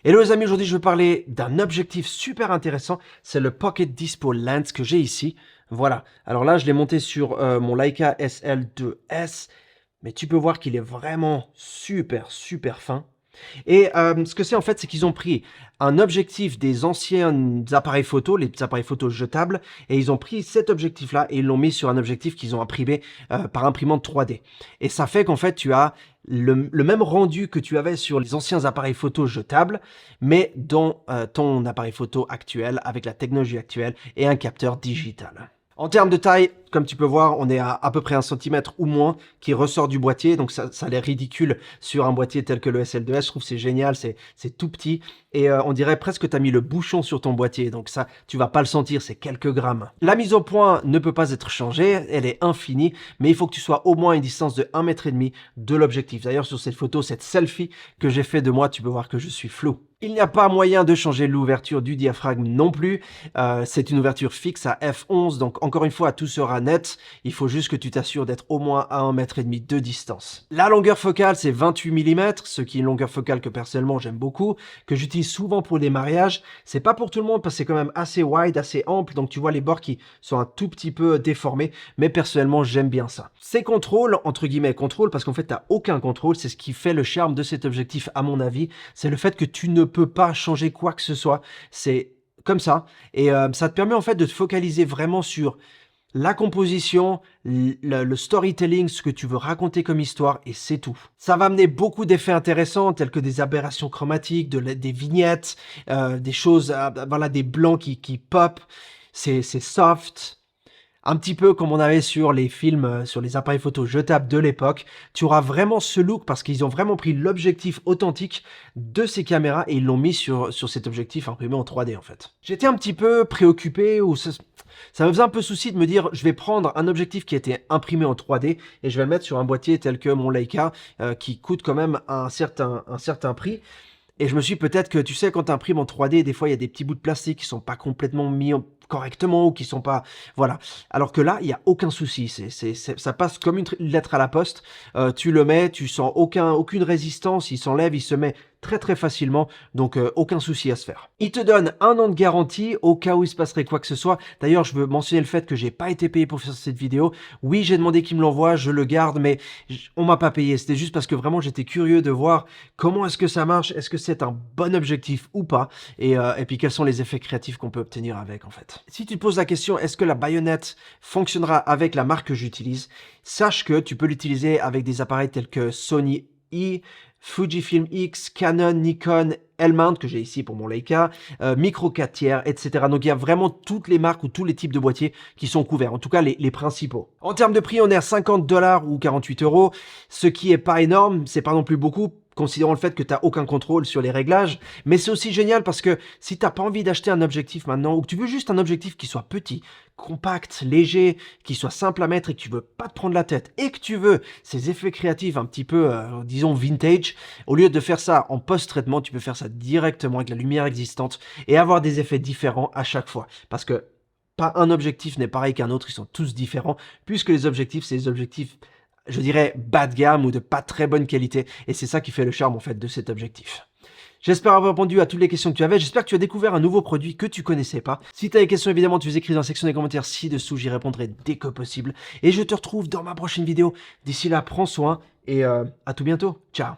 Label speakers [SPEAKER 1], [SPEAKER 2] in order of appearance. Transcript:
[SPEAKER 1] Hello les amis, aujourd'hui je vais parler d'un objectif super intéressant, c'est le Pocket Dispo Lens que j'ai ici. Voilà, alors là je l'ai monté sur mon Leica SL2S, mais tu peux voir qu'il est vraiment super fin. Et ce que c'est en fait, c'est qu'ils ont pris un objectif des anciens appareils photo, les appareils photo jetables, et ils ont pris cet objectif-là et ils l'ont mis sur un objectif qu'ils ont imprimé par imprimante 3D. Et ça fait qu'en fait, tu as le même rendu que tu avais sur les anciens appareils photo jetables, mais dans ton appareil photo actuel, avec la technologie actuelle et un capteur digital. En termes de taille, comme tu peux voir, on est à peu près 1 cm ou moins qui ressort du boîtier, donc ça a l'air ridicule sur un boîtier tel que le SL2S. Je trouve que c'est génial, c'est tout petit et on dirait presque que tu as mis le bouchon sur ton boîtier, donc ça, tu vas pas le sentir, c'est quelques grammes. La mise au point ne peut pas être changée, elle est infinie, mais il faut que tu sois au moins à une distance de 1,5 m de l'objectif. D'ailleurs, sur cette photo, cette selfie que j'ai fait de moi, tu peux voir que je suis flou. Il n'y a pas moyen de changer l'ouverture du diaphragme non plus. C'est une ouverture fixe à f11, donc encore une fois, tout sera net. Il faut juste que tu t'assures d'être au moins à 1,5 m de distance. La longueur focale, c'est 28 mm, ce qui est une longueur focale que personnellement j'aime beaucoup, que j'utilise souvent pour des mariages. C'est pas pour tout le monde parce que c'est quand même assez wide, assez ample, donc tu vois les bords qui sont un tout petit peu déformés, mais personnellement j'aime bien ça. Ces contrôles, entre guillemets contrôles, parce qu'en fait t'as aucun contrôle, c'est ce qui fait le charme de cet objectif à mon avis, c'est le fait que tu ne peux pas changer quoi que ce soit, c'est comme ça, et ça te permet en fait de te focaliser vraiment sur la composition, le storytelling, ce que tu veux raconter comme histoire, et c'est tout. Ça va amener beaucoup d'effets intéressants, tels que des aberrations chromatiques, des vignettes, des choses, voilà, des blancs qui pop, c'est soft. Un petit peu comme on avait sur les films, sur les appareils photo jetables de l'époque. Tu auras vraiment ce look parce qu'ils ont vraiment pris l'objectif authentique de ces caméras et ils l'ont mis sur cet objectif imprimé en 3D en fait. J'étais un petit peu préoccupé ou ça me faisait un peu souci de me dire je vais prendre un objectif qui a été imprimé en 3D et je vais le mettre sur un boîtier tel que mon Leica qui coûte quand même un certain prix. Et je me suis peut-être que, tu sais, quand tu imprimes en 3D, des fois, il y a des petits bouts de plastique qui sont pas complètement mis correctement ou qui sont pas... Voilà. Alors que là, il n'y a aucun souci. Ça passe comme une lettre à la poste. Tu le mets, tu sens aucune résistance. Il s'enlève, il se met très facilement. Donc, aucun souci à se faire. Il te donne 1 an de garantie au cas où il se passerait quoi que ce soit. D'ailleurs, je veux mentionner le fait que j'ai pas été payé pour faire cette vidéo. Oui, j'ai demandé qu'il me l'envoie, je le garde, mais on m'a pas payé. C'était juste parce que vraiment, j'étais curieux de voir comment est-ce que ça marche, est-ce que c'est un bon objectif ou pas, et puis quels sont les effets créatifs qu'on peut obtenir avec en fait. Si tu te poses la question, est-ce que la baïonnette fonctionnera avec la marque que j'utilise, sache que tu peux l'utiliser avec des appareils tels que Sony E, Fujifilm X, Canon, Nikon, L-mount que j'ai ici pour mon Leica, Micro 4 tiers, etc. Donc il y a vraiment toutes les marques ou tous les types de boîtiers qui sont couverts, en tout cas les principaux. En termes de prix, on est à 50 $ ou 48 €, ce qui est pas énorme, c'est pas non plus beaucoup, considérant le fait que tu n'as aucun contrôle sur les réglages, mais c'est aussi génial parce que si tu n'as pas envie d'acheter un objectif maintenant, ou que tu veux juste un objectif qui soit petit, compact, léger, qui soit simple à mettre et que tu veux pas te prendre la tête, et que tu veux ces effets créatifs un petit peu, disons, vintage, au lieu de faire ça en post-traitement, tu peux faire ça directement avec la lumière existante et avoir des effets différents à chaque fois. Parce que pas un objectif n'est pareil qu'un autre, ils sont tous différents, puisque les objectifs, c'est des objectifs, je dirais, bas de gamme ou de pas très bonne qualité, et c'est ça qui fait le charme en fait de cet objectif. J'espère avoir répondu à toutes les questions que tu avais, j'espère que tu as découvert un nouveau produit que tu connaissais pas. Si tu as des questions, évidemment, tu les écris dans la section des commentaires ci-dessous, j'y répondrai dès que possible. Et je te retrouve dans ma prochaine vidéo. D'ici là, prends soin et à tout bientôt. Ciao.